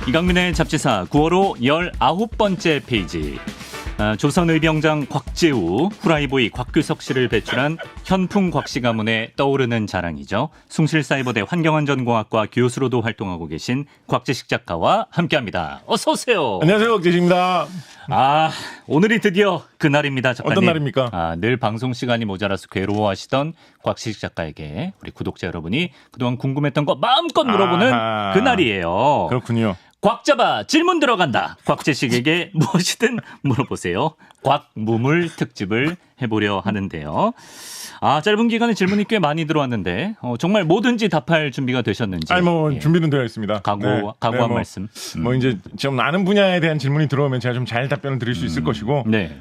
이강민의 잡지사 9월호 19번째 페이지. 조선의병장 곽재우, 후라이보이 곽규석 씨를 배출한 현풍 곽씨 가문의 떠오르는 자랑이죠. 숭실사이버대 환경안전공학과 교수로도 활동하고 계신 곽재식 작가와 함께합니다. 어서 오세요. 안녕하세요, 곽재식입니다. 오늘이 드디어 그날입니다, 작가님. 어떤 날입니까? 늘 방송 시간이 모자라서 괴로워하시던 곽재식 작가에게 우리 구독자 여러분이 그동안 궁금했던 거 마음껏 물어보는 그날이에요. 그렇군요. 곽 잡아 질문 들어간다. 곽재식에게 무엇이든 물어보세요. 곽무물 특집을 해보려 하는데요. 짧은 기간에 질문이 꽤 많이 들어왔는데 정말 뭐든지 답할 준비가 되셨는지. 준비는 되어 있습니다. 각오한 말씀. 이제 좀 아는 분야에 대한 질문이 들어오면 제가 좀 잘 답변을 드릴 수 있을 것이고, 네.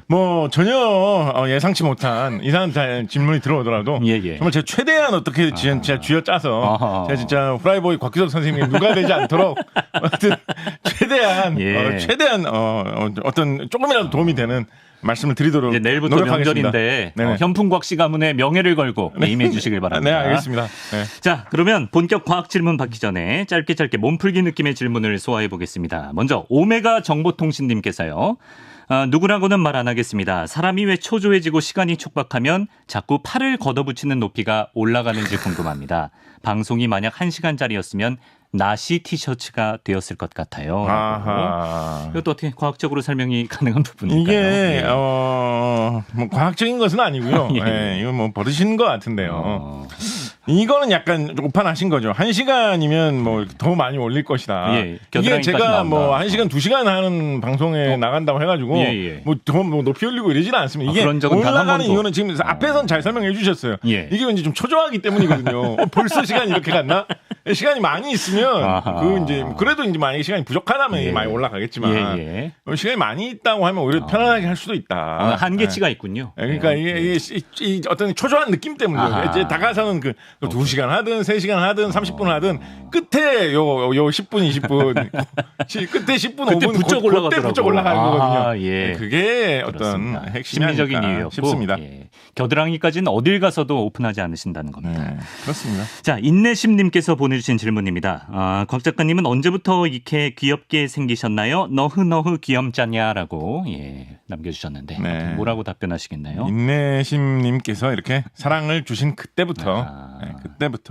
전혀 예상치 못한 이상한 질문이 들어오더라도 정말 제 최대한 어떻게 제가 쥐어짜서 제가 진짜 후라이보이 곽규석 선생님이 누가 되지 않도록 최대한 어떤 조금이라도 도움이 되는 말씀을 드리도록 이제 내일부터 노력하겠습니다. 명절인데 현풍곽 씨 가문의 명예를 걸고 임해 주시길 바랍니다. 네, 알겠습니다. 네. 자, 그러면 본격 과학 질문 받기 전에 짧게 몸풀기 느낌의 질문을 소화해 보겠습니다. 먼저 오메가 정보통신님께서요. 누구라고는 말 안 하겠습니다. 사람이 왜 초조해지고 시간이 촉박하면 자꾸 팔을 걷어붙이는 높이가 올라가는지 궁금합니다. 방송이 만약 1시간짜리였으면 나시 티셔츠가 되었을 것 같아요. 이것도 어떻게 과학적으로 설명이 가능한 부분인가요? 이게 과학적인 것은 아니고요. 이건 버릇인 것 같은데요. 이거는 약간 오판하신 거죠. 1시간이면 더 많이 올릴 것이다. 이게 제가 1시간, 2시간 하는 방송에 나간다고 해가지고 더 높이 올리고 이러지는 않습니다. 이게 그런 적은 올라가는 이유는 지금 앞에선 잘 설명해 주셨어요. 이게 왠지 좀 초조하기 때문이거든요. 벌써 시간이 이렇게 갔나? 시간이 많이 있으면 그래도 이제 만약에 시간이 부족하다면 많이 올라가겠지만 시간이 많이 있다고 하면 오히려 편안하게 할 수도 있다. 한계치가 있군요. 그러니까 이게 어떤 초조한 느낌 때문이죠. 이제 다가서는 2시간 하든 3시간 하든 30분 하든 끝에 요 10분 20분 끝에 10분 5분 그때 부쩍 올라가는 거거든요. 그게 어떤 핵심이 심리적인 이유였고 싶습니다. 겨드랑이까지는 어딜 가서도 오픈하지 않으신다는 겁니다. 그렇습니다. 자, 인내심님께서 보내주신 질문입니다. 곽 작가님은 언제부터 이렇게 귀엽게 생기셨나요? 너흐 귀염자냐라고 남겨주셨는데 뭐라고 답변하시겠나요? 인내심님께서 이렇게 사랑을 주신 그때부터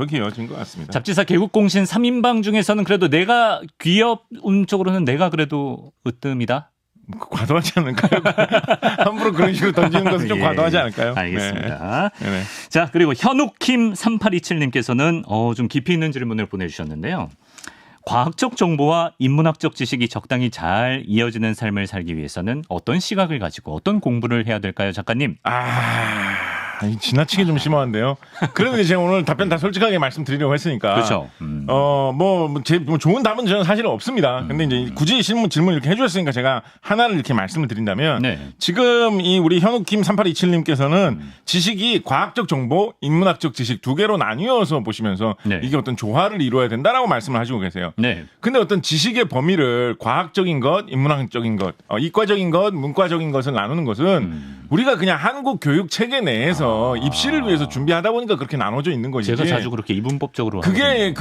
귀여워진 것 같습니다. 잡지사 개국공신 3인방 중에서는 그래도 내가 귀여운 쪽으로는 내가 그래도 으뜸이다? 과도하지 않을까요? 함부로 그런 식으로 던지는 것은 좀 과도하지 않을까요? 알겠습니다. 자, 그리고 현욱킴 3827님께서는 좀 깊이 있는 질문을 보내주셨는데요. 과학적 정보와 인문학적 지식이 적당히 잘 이어지는 삶을 살기 위해서는 어떤 시각을 가지고 어떤 공부를 해야 될까요, 작가님? 지나치게 좀 심한데요. 그래도 제가 오늘 답변 다 솔직하게 말씀드리려고 했으니까. 그렇죠. 좋은 답은 저는 사실은 없습니다. 근데 이제 굳이 질문 이렇게 해주셨으니까 제가 하나를 이렇게 말씀을 드린다면 지금 이 우리 현욱킴 3827님께서는 지식이 과학적 정보, 인문학적 지식 두 개로 나뉘어서 보시면서 이게 어떤 조화를 이루어야 된다라고 말씀을 하시고 계세요. 근데 어떤 지식의 범위를 과학적인 것, 인문학적인 것, 이과적인 것, 문과적인 것을 나누는 것은 우리가 그냥 한국 교육 체계 내에서 입시를 위해서 준비하다 보니까 그렇게 나눠져 있는 것이지. 제가 자주 그렇게 이분법적으로 그게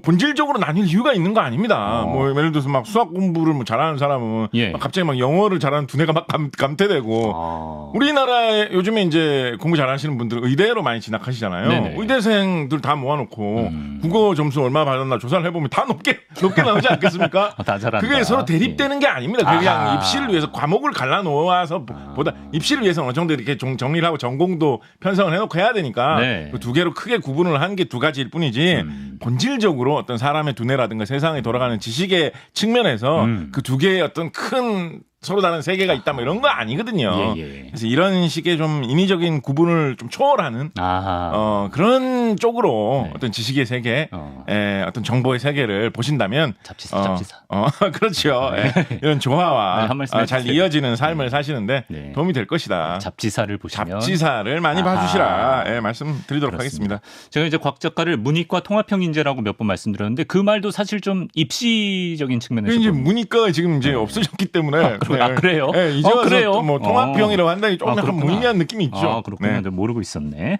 본질적으로 나뉠 이유가 있는 거 아닙니다. 예를 들어서 막 수학 공부를 잘하는 사람은 갑자기 막 영어를 잘하는 두뇌가 막 감퇴되고 우리나라에 요즘에 이제 공부 잘하시는 분들은 의대로 많이 진학하시잖아요. 의대생들 다 모아놓고 국어 점수 얼마 받았나 조사를 해보면 다 높게 나오지 않겠습니까? 다 잘한다. 그게 서로 대립되는 게 아닙니다. 그냥 입시를 위해서 과목을 갈라놓아서 보다 입시를 위해서 어느 정도 이렇게 정리를 하고 전공도 편성을 해놓고 해야 되니까 그 두 개로 크게 구분을 한 게 두 가지일 뿐이지 본질적으로 어떤 사람의 두뇌라든가 세상에 돌아가는 지식의 측면에서 그 두 개의 어떤 큰 서로 다른 세계가 있다 뭐 이런 거 아니거든요. 그래서 이런 식의 좀 인위적인 구분을 좀 초월하는 그런 쪽으로 어떤 지식의 세계, 어떤 정보의 세계를 보신다면 잡지사. 그렇죠. 이런 조화와 잘 이어지는 삶을 사시는데 도움이 될 것이다. 잡지사를 보시면 잡지사를 많이 봐주시라 말씀드리도록 하겠습니다. 제가 이제 곽 작가를 문이과 통합형인재라고 몇 번 말씀드렸는데 그 말도 사실 좀 입시적인 측면에서 이제 문이과가 지금 이제 없어졌기 때문에. 그래요? 이제 와서 통합형이라고 한다니 조금 약간 무의미한 느낌이 있죠. 그렇군요. 모르고 있었네.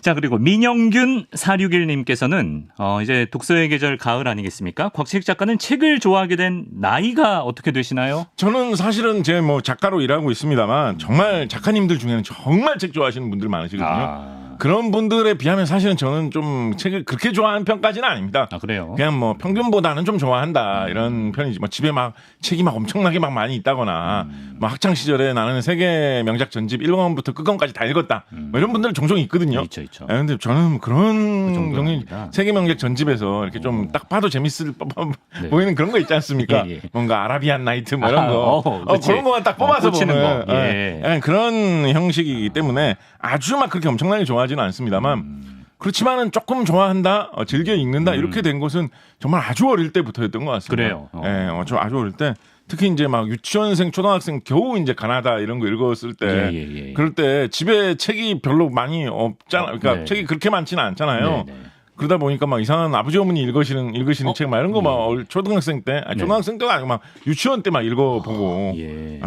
자, 그리고 민영균 461님께서는 이제 독서의 계절 가을 아니겠습니까? 곽식 작가는 책을 좋아하게 된 나이가 어떻게 되시나요? 저는 사실은 제 뭐 작가로 일하고 있습니다만 정말 작가님들 중에는 정말 책 좋아하시는 분들 많으시거든요. 그런 분들에 비하면 사실은 저는 좀 책을 그렇게 좋아하는 편까지는 아닙니다. 아, 그래요? 그냥 뭐 평균보다는 좀 좋아한다 이런 편이지. 뭐 집에 막 책이 막 엄청나게 막 많이 있다거나 뭐 학창 시절에 나는 세계 명작 전집 1권부터 끝권까지 다 읽었다. 뭐 이런 분들 종종 있거든요. 있죠. 근데 저는 그런 그 종류 세계 명작 전집에서 이렇게 좀 딱 봐도 재밌을 법한 네. 보이는 그런 거 있지 않습니까? 예. 뭔가 아라비안 나이트 뭐 이런 거 그런 거만 딱 뽑아서 보는 거. 예. 약간 그런 형식이기 때문에 아주 막 그렇게 엄청나게 좋아하지는 않습니다만 그렇지만은 조금 좋아한다, 즐겨 읽는다 이렇게 된 것은 정말 아주 어릴 때부터였던 것 같습니다. 그래요. 저 아주 어릴 때 특히 이제 막 유치원생, 초등학생 겨우 이제 가나다 이런 거 읽었을 때 그럴 때 집에 책이 별로 많이 없잖아. 그러니까 네. 책이 그렇게 많지는 않잖아요. 네. 그러다 보니까 막 이상한 아버지 어머니 읽으시는 책 막 이런 거 막 초등학생 때, 초등학생 때가 아니고 막 유치원 때 막 읽어보고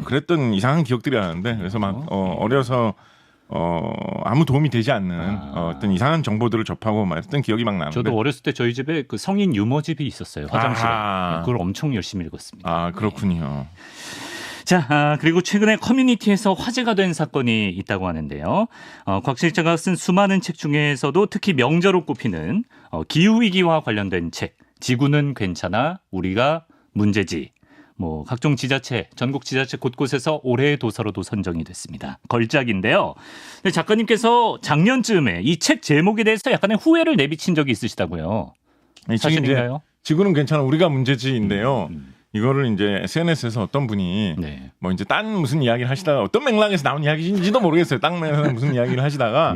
그랬던 이상한 기억들이 나는데 그래서 막 어려서 아무 도움이 되지 않는 어떤 이상한 정보들을 접하고 막 했던 기억이 막 나는데. 저도 어렸을 때 저희 집에 그 성인 유머집이 있었어요. 화장실에. 그걸 엄청 열심히 읽었습니다. 아, 그렇군요. 자, 그리고 최근에 커뮤니티에서 화제가 된 사건이 있다고 하는데요. 곽식 작가가 쓴 수많은 책 중에서도 특히 명저로 꼽히는 기후위기와 관련된 책, 지구는 괜찮아, 우리가 문제지. 뭐 각종 지자체, 전국 지자체 곳곳에서 올해의 도서로도 선정이 됐습니다. 걸작인데요. 근데 작가님께서 작년쯤에 이 책 제목에 대해서 약간의 후회를 내비친 적이 있으시다고요. 사실인가요? 지구는 괜찮아, 우리가 문제지인데요. 이거를 이제 SNS에서 어떤 분이 뭐 이제 딴 무슨 이야기를 하시다가 어떤 맥락에서 나온 이야기인지도 모르겠어요. 딴 맥락에서 무슨 이야기를 하시다가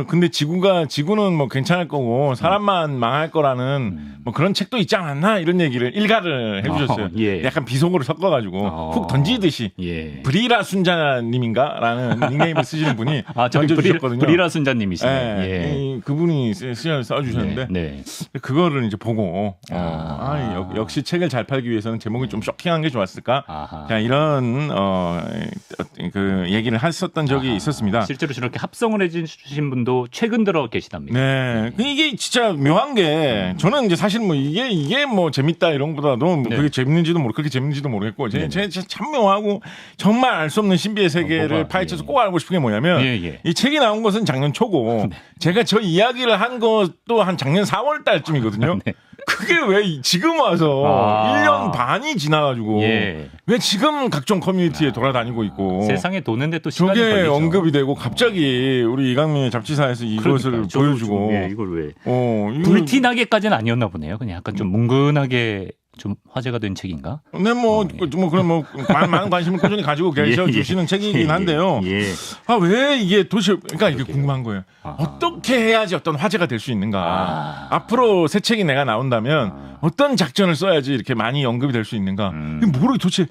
근데 지구는 뭐 괜찮을 거고 사람만 망할 거라는 뭐 그런 책도 있지 않았나 이런 얘기를 일가를 해주셨어요. 약간 비속어를 섞어가지고 훅 던지듯이 브리라 순자님인가라는 닉네임을 쓰시는 분이 던져주셨거든요. 브리라 순자님이시네. 그분이 써주셨는데 그거를 이제 보고 역시 책을 잘 팔기 위해서는 제목이 좀 쇼킹한 게 좋았을까? 그냥 이런 그 얘기를 했었던 적이 있었습니다. 실제로 저렇게 합성을 해주신 분도 최근 들어 계시답니다. 네, 이게 진짜 묘한 게 저는 이제 사실 뭐 이게 뭐 재밌다 이런 것보다도 그게 재밌는지도 그렇게 재밌는지도 모르겠고 제 참 묘하고 정말 알 수 없는 신비의 세계를 파헤쳐서 꼭 알고 싶은 게 뭐냐면 이 책이 나온 것은 작년 초고 제가 저 이야기를 한 것도 한 작년 4월 달쯤이거든요. 그게 왜 지금 와서 1년 반이 지나가지고 왜 지금 각종 커뮤니티에 돌아다니고 있고 세상에 도는데 또 시간이 저게 걸리죠. 언급이 되고 갑자기 우리 이강민의 잡지사에서 이것을 보여주고 이걸 왜 불티나게까지는 아니었나 보네요. 그냥 약간 좀 뭉근하게 좀 화제가 된 책인가? 네, 그럼 많은 관심을 꾸준히 가지고 계셔 주시는 책이긴 한데요. 왜 이게 도대체 그러니까 이게 궁금한 거예요. 어떻게 해야지 어떤 화제가 될 수 있는가? 앞으로 새 책이 내가 나온다면 어떤 작전을 써야지 이렇게 많이 언급이 될 수 있는가? 모르게 도대체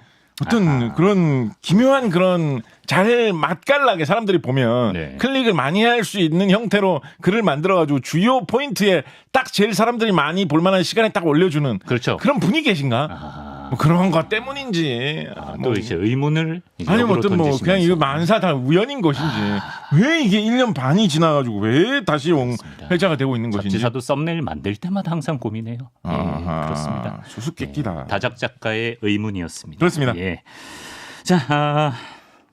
어떤 그런 기묘한 그런 잘 맛깔나게 사람들이 보면 클릭을 많이 할 수 있는 형태로 글을 만들어가지고 주요 포인트에 딱 제일 사람들이 많이 볼만한 시간에 딱 올려주는 그런 분이 계신가? 뭐 그런 것 때문인지 또 이제 의문을 아니면 어떤 그냥 이거 만사 다 우연인 것인지 왜 이게 1년 반이 지나가지고 왜 다시 회자가 되고 있는 것인지 잡지사도 썸네일 만들 때마다 항상 고민해요. 그렇습니다. 수수께끼다. 다작 작가의 의문이었습니다. 그렇습니다. 자,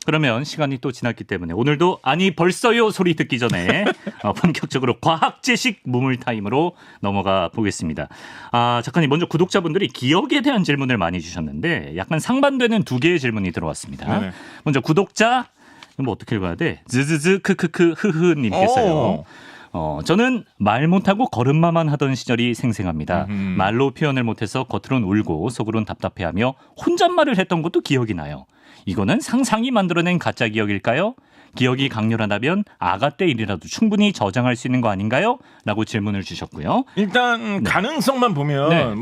그러면 시간이 또 지났기 때문에 오늘도 아니 벌써요 소리 듣기 전에 본격적으로 과학지식 무물 타임으로 넘어가 보겠습니다. 작가님 먼저 구독자분들이 기억에 대한 질문을 많이 주셨는데 약간 상반되는 두 개의 질문이 들어왔습니다. 먼저 구독자 뭐 어떻게 읽어야 돼? 즈즈즈 크크크 흐흐 님께서요. 저는 말 못하고 걸음마만 하던 시절이 생생합니다. 말로 표현을 못해서 겉으론 울고 속으론 답답해하며 혼잣말을 했던 것도 기억이 나요. 이거는 상상이 만들어낸 가짜 기억일까요? 기억이 강렬하다면 아가 때 일이라도 충분히 저장할 수 있는 거 아닌가요? 라고 질문을 주셨고요. 일단 가능성만 보면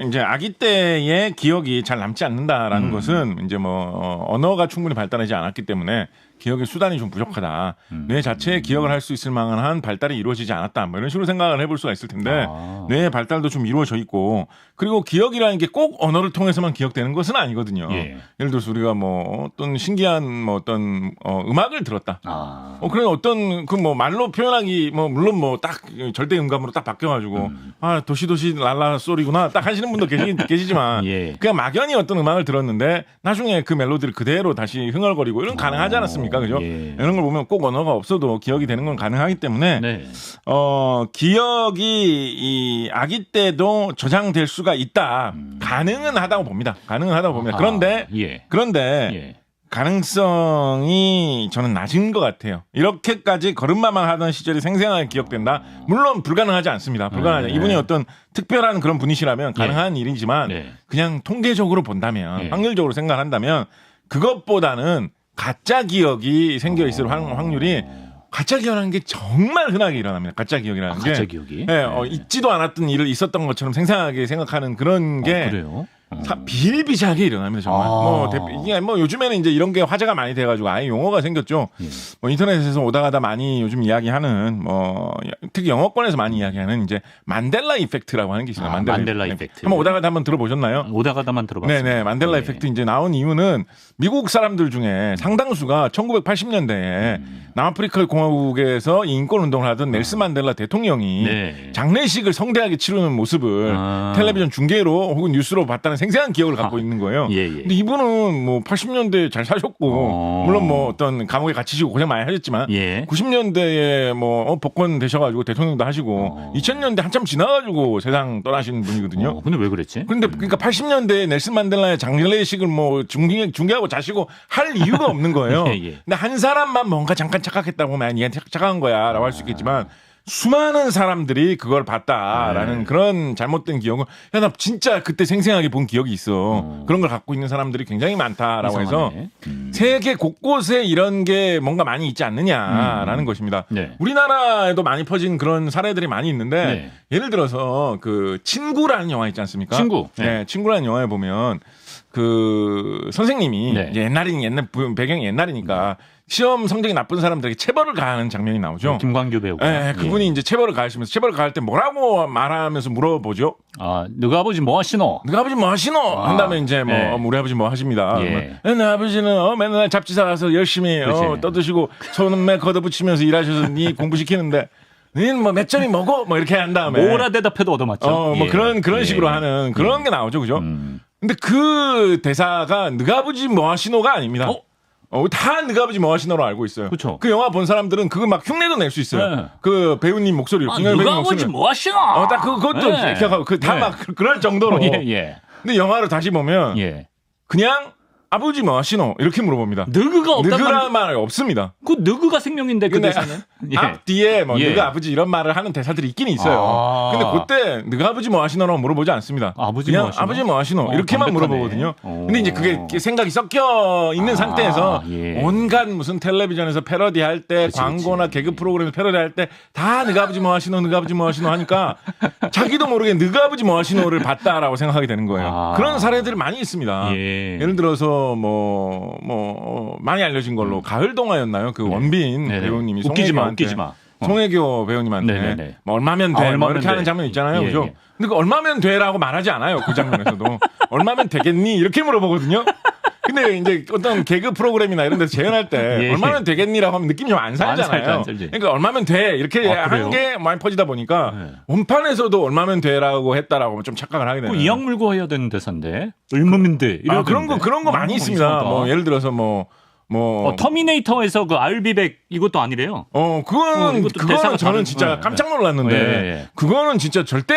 이제 아기 때의 기억이 잘 남지 않는다라는 것은 이제 언어가 충분히 발달하지 않았기 때문에 기억의 수단이 좀 부족하다. 뇌 자체의 기억을 할 수 있을 만한 발달이 이루어지지 않았다. 뭐 이런 식으로 생각을 해볼 수가 있을 텐데 뇌의 발달도 좀 이루어져 있고 그리고 기억이라는 게 꼭 언어를 통해서만 기억되는 것은 아니거든요. 예를 들어서 우리가 뭐 어떤 신기한 뭐 어떤 음악을 들었다. 그런 어떤 그 뭐 말로 표현하기 뭐 물론 뭐 딱 절대 음감으로 딱 바뀌어가지고 도시도시 랄라 소리구나 딱 하시는 분도 계시지만 그냥 막연히 어떤 음악을 들었는데 나중에 그 멜로디를 그대로 다시 흥얼거리고 이런 가능하지 않았습니까? 그죠? 이런 걸 보면 꼭 언어가 없어도 기억이 되는 건 가능하기 때문에 기억이 이 아기 때도 저장될 수가 있다. 가능은 하다고 봅니다. 그런데 가능성이 저는 낮은 것 같아요. 이렇게까지 걸음마만 하던 시절이 생생하게 기억된다. 물론 불가능하지 않습니다. 이분이 어떤 특별한 그런 분이시라면 가능한 일이지만 그냥 통계적으로 본다면 확률적으로 생각한다면 그것보다는 가짜 기억이 생겨 있을 확률이 가짜 기억이라는 게 정말 흔하게 일어납니다. 가짜 기억이라는 게. 가짜 기억이? 있지도 않았던 일을 있었던 것처럼 생생하게 생각하는 그런 게 그래요? 비일비재하게 일어납니다. 정말. 이게 뭐 요즘에는 이제 이런 게 화제가 많이 돼가지고 아예 용어가 생겼죠. 뭐 인터넷에서 오다 가다 많이 요즘 이야기하는 뭐 특히 영어권에서 많이 이야기하는 이제 만델라 이펙트라고 하는 게 있습니다. 만델라 이펙트. 한번 오다 가다 한번 들어보셨나요? 오다 가다만 들어봤습니다. 네네. 만델라 이펙트 이제 나온 이유는 미국 사람들 중에 상당수가 1980년대에 남아프리카 공화국에서 인권 운동을 하던 넬슨 만델라 대통령이 장례식을 성대하게 치르는 모습을 텔레비전 중계로 혹은 뉴스로 봤다는 생생한 기억을 갖고 있는 거예요. 근데 이분은 뭐 80년대에 잘 사셨고 물론 뭐 어떤 감옥에 갇히시고 고생 많이 하셨지만 90년대에 뭐 복권 되셔가지고 대통령도 하시고 2000년대 한참 지나가지고 세상 떠나신 분이거든요. 근데 왜 그랬지? 근데 그러니까 80년대에 넬슨 만델라의 장례식을 뭐 중계하고 자시고 할 이유가 없는 거예요. 근데 한 사람만 뭔가 잠깐 착각했다고 하면 얘한테 착각한 거야라고 할 수 있겠지만 수많은 사람들이 그걸 봤다라는 그런 잘못된 기억은 나 진짜 그때 생생하게 본 기억이 있어. 그런 걸 갖고 있는 사람들이 굉장히 많다라고 해서 세계 곳곳에 이런 게 뭔가 많이 있지 않느냐라는 것입니다. 우리나라에도 많이 퍼진 그런 사례들이 많이 있는데 예를 들어서 그 친구라는 영화 있지 않습니까? 친구라는 영화에 보면 그 선생님이 이제 배경이 옛날이니까 시험 성적이 나쁜 사람들에게 체벌을 가하는 장면이 나오죠. 김광규 배우가. 그분이 이제 체벌을 가하시면서 체벌을 가할 때 뭐라고 말하면서 물어보죠? 너희 아버지 뭐 하시노? 너희 아버지 뭐 하시노? 한 다음에 이제 우리 아버지 뭐 하십니다. 내 아버지는 맨날 잡지사 가서 열심히 떠드시고 손에 걷어붙이면서 일하셔서 네 공부시키는데 너희는 뭐 몇 점이 뭐고? 뭐 이렇게 한 다음에 뭐라 대답해도 얻어맞죠. 뭐 그런 식으로 하는 그런 게 나오죠. 그죠? 근데 그 대사가 너희 아버지 뭐 하시노가 아닙니다. 다 너희 아버지 뭐 하시노로 알고 있어요. 그쵸. 그 영화 본 사람들은 그거 막 흉내도 낼 수 있어요. 그 배우님 목소리로. 너희 아버지 뭐 하시노? 딱 그것도 기억하고 다 막 그럴 정도로. 근데 영화를 다시 보면 그냥 아버지 뭐 하시노? 이렇게 물어봅니다. 너그가 없단 너그란 말 없습니다. 그 너그가 생명인데 그 대사는. 앞뒤에 뭐 너가 아버지 이런 말을 하는 대사들이 있긴 있어요. 근데 그때 너가 아버지 뭐 하시노라고 물어보지 않습니다. 그냥 아버지 뭐 하시노? 이렇게만 물어보거든요. 근데 이제 그게 생각이 섞여 있는 상태에서 온갖 무슨 텔레비전에서 패러디 할 때 광고나 개그 프로그램에서 패러디 할 때 다 너가 아버지 뭐 하시노? 너가 아버지 뭐 하시노? 하니까 자기도 모르게 너가 아버지 뭐 하시노를 봤다라고 생각하게 되는 거예요. 그런 사례들이 많이 있습니다. 예를 들어서 많이 알려진 걸로 가을 동화였나요? 그 원빈 배우님이 웃기지 마. 송혜교 배우님한테 뭐 얼마면 돼? 뭐 이렇게 하는 장면 있잖아요. 그죠? 근데 그 얼마면 돼라고 말하지 않아요. 그 장면에서도. 얼마면 되겠니? 이렇게 물어보거든요. 근데 이제 어떤 개그 프로그램이나 이런 데서 재연할 때 얼마면 되겠니라고 하면 느낌이 좀 안 살잖아요. 그러니까 얼마면 돼 이렇게 한 게 많이 퍼지다 보니까 원판에서도 얼마면 돼라고 했다라고 좀 착각을 하게 되는. 이악 물고 해야 되는 대사인데 얼마면 돼? 그런 거 많이 있습니다. 뭐 예를 들어서 터미네이터에서 그 알비백 이것도 아니래요. 그거는 저는 진짜 깜짝 놀랐는데 그거는 진짜 절대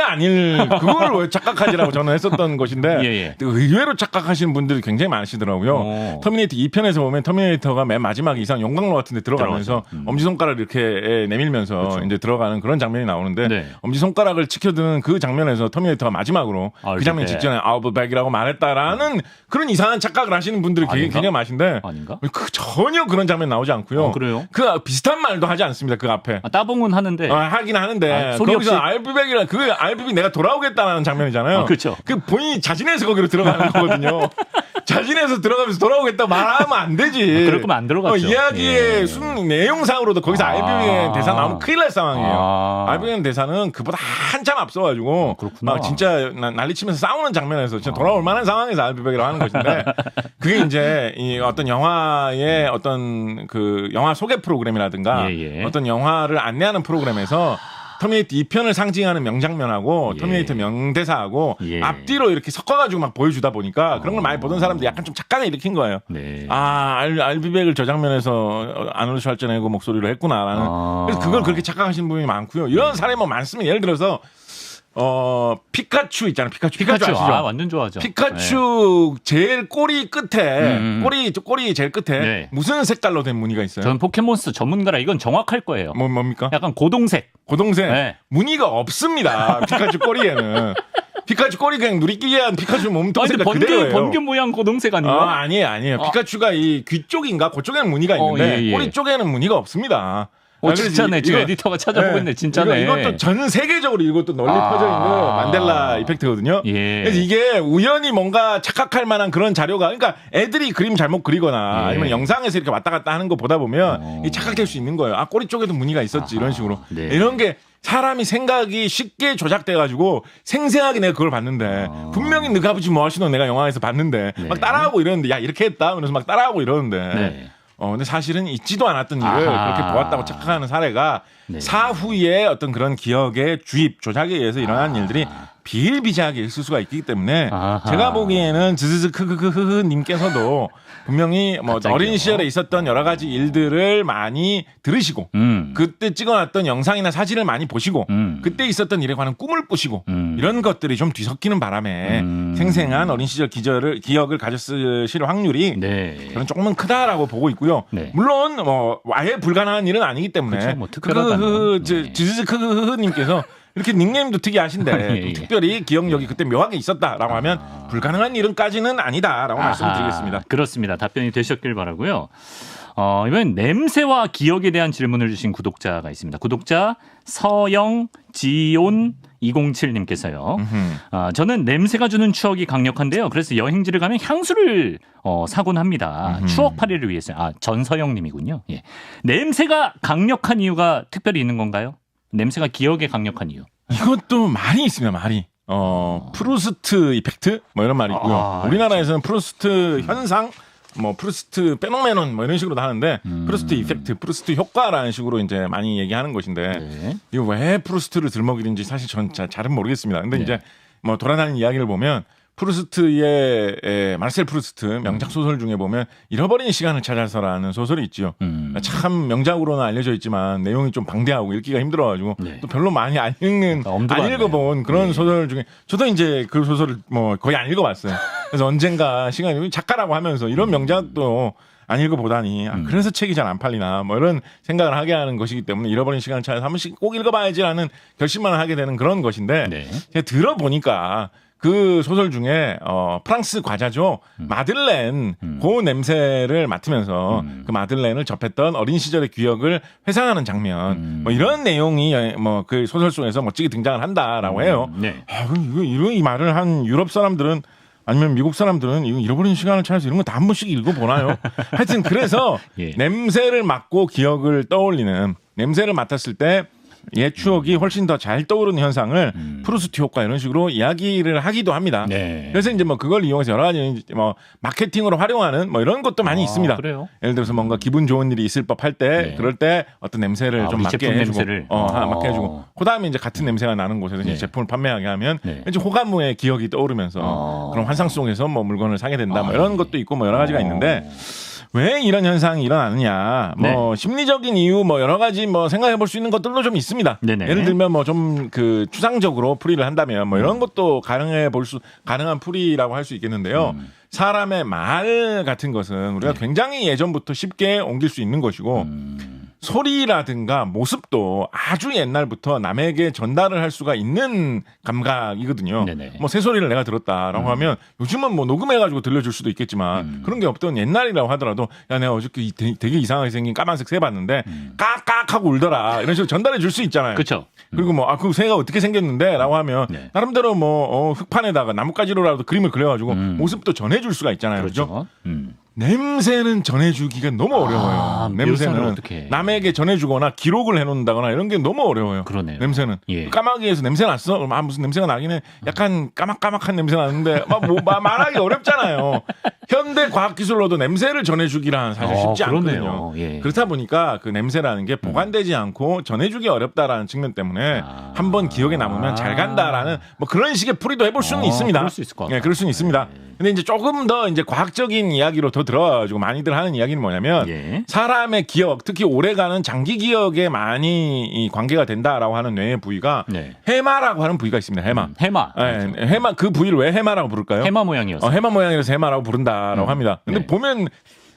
그걸 왜 착각하지라고 저는 했었던 것인데 의외로 착각하시는 분들이 굉장히 많으시더라고요. 터미네이터 2편에서 보면 터미네이터가 맨 마지막에 이상 용광로 같은 데 들어가면서 엄지손가락을 이렇게 내밀면서 이제 들어가는 그런 장면이 나오는데 엄지손가락을 치켜드는 그 장면에서 터미네이터가 마지막으로 그 장면 직전에 I'll be back이라고 말했다라는 그런 이상한 착각을 하시는 분들이 굉장히 많으신데 아닌가? 전혀 그런 장면 나오지 않고요. 그래요? 그 비슷한 말도 하지 않습니다. 그 앞에. 따봉은 하는데. 하긴 하는데. 소리 거기서 없이. 알비백이랑 그 알비백 내가 돌아오겠다는 장면이잖아요. 그렇죠. 그 본인이 자진해서 거기로 들어가는 거거든요. 자진해서 들어가면서 돌아오겠다고 말하면 안 되지. 그럴 거면 안 들어갔죠. 이야기의 내용상으로도 거기서 알비비의 대사 나오면 큰일 날 상황이에요. 알비비의 대사는 그보다 한참 앞서가지고 그렇구나. 막 진짜 난리치면서 싸우는 장면에서 진짜 돌아올 만한 상황에서 알비비라고 하는 것인데 그게 이제 이 어떤 영화의 어떤 그 영화 소개 프로그램이라든가 어떤 영화를 안내하는 프로그램에서 터미네이터 2편을 상징하는 명장면하고 터미네이터 명대사하고 앞뒤로 이렇게 섞어가지고 막 보여주다 보니까 그런 걸 많이 보던 사람들이 약간 좀 착각을 일으킨 거예요. 네. 알비백을 저 장면에서 아놀드 슈왈제네거 목소리로 했구나라는. 그래서 그걸 그렇게 착각하시는 분이 많고요. 이런 사례 뭐 많습니다. 예를 들어서 피카츄 있잖아요. 피카츄 아시죠? 완전 좋아하죠. 피카츄 제일 꼬리 끝에 꼬리 제일 끝에 무슨 색깔로 된 무늬가 있어요? 저는 포켓몬스터 전문가라 이건 정확할 거예요. 뭡니까? 약간 고동색. 무늬가 없습니다. 피카츄 꼬리에는. 피카츄 꼬리 그냥 누리끼리한 피카츄 몸통 색깔 그대로예요. 번개 모양 고동색 아니에요? 아니에요. 피카츄가 이 귀 쪽인가 그쪽에는 무늬가 있는데 꼬리 쪽에는 무늬가 없습니다. 진짜네. 지금 에디터가 찾아보고 있네. 진짜네. 이것도 전 세계적으로 이것도 널리 퍼져 있는 만델라 이펙트거든요. 그래서 이게 우연히 뭔가 착각할 만한 그런 자료가 그러니까 애들이 그림 잘못 그리거나 아니면 영상에서 이렇게 왔다 갔다 하는 거 보다 보면 착각될 수 있는 거예요. 꼬리 쪽에도 무늬가 있었지 이런 식으로. 이런 게 사람이 생각이 쉽게 조작돼가지고 생생하게 내가 그걸 봤는데 분명히 너가 아버지 뭐 하시노 내가 영화에서 봤는데 막 따라하고 이러는데 야 이렇게 했다 그래서 막 따라하고 이러는데 근데 사실은 있지도 않았던 일을 그렇게 보았다고 착각하는 사례가 사후에 어떤 그런 기억의 주입, 조작에 의해서 일어난 일들이 비일비재하게 있을 수가 있기 때문에 제가 보기에는 즈즈즈 님께서도 분명히 뭐 어린 시절에 있었던 여러 가지 일들을 많이 들으시고 그때 찍어놨던 영상이나 사진을 많이 보시고 그때 있었던 일에 관한 꿈을 꾸시고 이런 것들이 좀 뒤섞이는 바람에 생생한 어린 시절 기억을 가졌을 확률이 저는 조금은 크다라고 보고 있고요. 물론 뭐 아예 불가능한 일은 아니기 때문에 즈즈즈님께서 이렇게 닉네임도 특이하신데 특별히 기억력이 그때 묘하게 있었다라고 하면 불가능한 일은까지는 아니다라고 말씀드리겠습니다. 그렇습니다. 답변이 되셨길 바라고요. 이번엔 냄새와 기억에 대한 질문을 주신 구독자가 있습니다. 구독자 서영지온 207님께서요. 저는 냄새가 주는 추억이 강력한데요. 그래서 여행지를 가면 향수를 사곤 합니다. 추억팔이를 위해서. 전서영님이군요. 냄새가 강력한 이유가 특별히 있는 건가요? 냄새가 기억에 강력한 이유. 이것도 많이 있습니다. 많이. 프루스트 이펙트 뭐 이런 말이 있고요. 우리나라에서는 프루스트 현상 뭐 프루스트 페노메논 뭐 이런 식으로 하는데 프루스트 이펙트, 프루스트 효과라는 식으로 이제 많이 얘기하는 것인데 이거 왜 프루스트를 들먹이는지 사실 전 잘은 모르겠습니다. 근데 이제 뭐 돌아다니는 이야기를 보면 프루스트의 마르셀 프루스트 명작 소설 중에 보면 잃어버린 시간을 찾아서라는 소설이 있죠. 참 명작으로는 알려져 있지만 내용이 좀 방대하고 읽기가 힘들어가지고 또 별로 많이 안 읽어본 그런 소설 중에 저도 이제 그 소설을 뭐 거의 안 읽어봤어요. 그래서 언젠가 시간이 작가라고 하면서 이런 명작도 안 읽어보다니 그래서 책이 잘 안 팔리나 뭐 이런 생각을 하게 하는 것이기 때문에 잃어버린 시간을 찾아서 한 번씩 꼭 읽어봐야지라는 결심만 하게 되는 그런 것인데 제가 들어보니까 그 소설 중에 프랑스 과자죠. 마들렌 그 냄새를 맡으면서 그 마들렌을 접했던 어린 시절의 기억을 회상하는 장면 뭐 이런 내용이 뭐 그 소설 속에서 멋지게 등장을 한다라고 해요. 이 말을 한 유럽 사람들은 아니면 미국 사람들은 이거 잃어버린 시간을 찾아서 이런 거 다 한 번씩 읽어보나요? 하여튼 그래서 냄새를 맡고 기억을 떠올리는 냄새를 맡았을 때 옛 추억이 훨씬 더 잘 떠오르는 현상을 프루스트 효과 이런 식으로 이야기를 하기도 합니다. 그래서 이제 뭐 그걸 이용해서 여러 가지 뭐 마케팅으로 활용하는 뭐 이런 것도 많이 있습니다. 그래요? 예를 들어서 뭔가 기분 좋은 일이 있을 법할 때 그럴 때 어떤 냄새를 좀 맡게 해주고, 맡게 해주고, 그다음에 이제 같은 냄새가 나는 곳에서 이제 제품을 판매하게 하면 이제 호감의 기억이 떠오르면서 그런 환상 속에서 뭐 물건을 사게 된다. 뭐 이런 것도 있고 뭐 여러 가지가 있는데. 왜 이런 현상이 일어나느냐? 뭐 심리적인 이유 뭐 여러 가지 뭐 생각해 볼 수 있는 것들도 좀 있습니다. 예를 들면 뭐 좀 그 추상적으로 풀이를 한다면 뭐 이런 것도 가능한 풀이라고 할 수 있겠는데요. 사람의 말 같은 것은 우리가 굉장히 예전부터 쉽게 옮길 수 있는 것이고 소리라든가 모습도 아주 옛날부터 남에게 전달을 할 수가 있는 감각이거든요. 네네. 뭐 새소리를 내가 들었다라고 하면 요즘은 뭐 녹음해가지고 들려줄 수도 있겠지만 그런 게 없던 옛날이라고 하더라도 야 내가 어저께 되게 이상하게 생긴 까만색 새 봤는데 깍깍 하고 울더라 이런 식으로 전달해 줄 수 있잖아요. 그렇죠. 그리고 뭐 그 새가 어떻게 생겼는데 라고 하면 네. 나름대로 뭐 흙판에다가 나뭇가지로라도 그림을 그려가지고 모습도 전해줄 수가 있잖아요. 그렇죠? 냄새는 전해주기가 너무 어려워요. 냄새는 어떻게 남에게 전해주거나 기록을 해놓는다거나 이런 게 너무 어려워요. 그러네요. 냄새는 예. 까마귀에서 냄새 났어? 그럼 무슨 냄새가 나긴 해. 약간 까막까막한 냄새 나는데 말하기 어렵잖아요. 현대 과학기술로도 냄새를 전해주기란 사실 쉽지 않거든요. 예. 그렇다 보니까 그 냄새라는 게 보관되지 않고 전해주기 어렵다라는 측면 때문에 한번 기억에 남으면 잘 간다라는 뭐 그런 식의 풀이도 해볼 수는 있습니다. 그럴 수 있을 것 같아요. 네, 그럴 수는 있습니다. 근데 이제 조금 더 이제 과학적인 이야기로 더 들어가지고 많이들 하는 이야기는 뭐냐면 예. 사람의 기억, 특히 오래가는 장기 기억에 많이 이 관계가 된다라고 하는 뇌의 부위가 네. 해마라고 하는 부위가 있습니다. 해마. 해마. 네, 해마 그 부위를 왜 해마라고 부를까요? 해마 모양이었어요. 해마 모양이라서 해마라고 부른다라고 합니다. 근데 네. 보면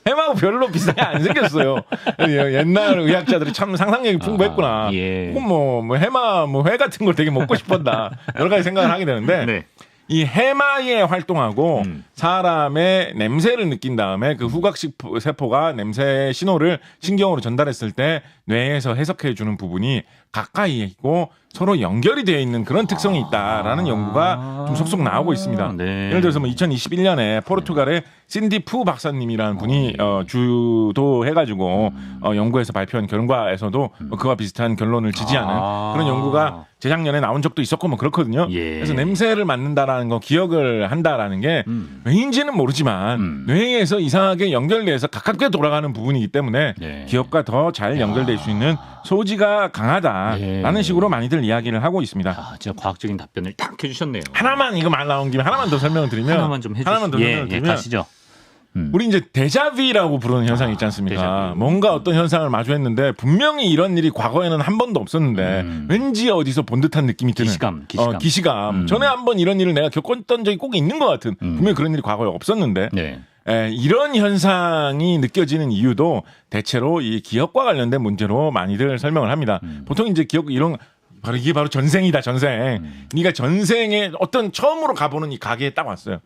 해마하고 별로 비슷하게 안 생겼어요. 옛날 의학자들이 참 상상력이 풍부했구나. 예. 뭐 해마 뭐 회 같은 걸 되게 먹고 싶었다. 여러 가지 생각을 하게 되는데 네. 이 해마에 활동하고 사람의 냄새를 느낀 다음에 그 후각식 세포가 냄새 신호를 신경으로 전달했을 때 뇌에서 해석해 주는 부분이 가까이에 있고 서로 연결이 되어 있는 그런 특성이 있다라는 연구가 좀 속속 나오고 있습니다. 네. 예를 들어서 뭐 2021년에 포르투갈의 신디 푸 박사님이라는 분이 주도해가지고 연구해서 발표한 결과에서도 그와 비슷한 결론을 지지하는 그런 연구가 재작년에 나온 적도 있었고 뭐 그렇거든요. 예. 그래서 냄새를 맡는다라는 거 기억을 한다라는 게 왜인지는 모르지만 뇌에서 이상하게 연결돼서 가깝게 돌아가는 부분이기 때문에 네. 기억과 더 잘 연결될 수 있는 소지가 강하다라는 예. 식으로 많이들 이야기를 하고 있습니다. 아, 진짜 과학적인 답변을 딱 해주셨네요. 하나만 이거 말 나온 김에 하나만 더 설명을 드리면 하나만 좀 해주시죠. 하나만 더 설명을 예, 드리면 가시죠. 우리 이제 데자비라고 부르는 현상이 있지 않습니까? 데자뷰. 뭔가 어떤 현상을 마주했는데 분명히 이런 일이 과거에는 한 번도 없었는데 왠지 어디서 본 듯한 느낌이 드는 기시감. 전에 한번 이런 일을 내가 겪었던 적이 꼭 있는 것 같은 분명히 그런 일이 과거에 없었는데 네. 이런 현상이 느껴지는 이유도 대체로 이 기억과 관련된 문제로 많이들 설명을 합니다. 보통 이제 기억 이런 이게 바로 전생이다 전생. 네가 전생에 어떤 처음으로 가보는 이 가게에 딱 왔어요.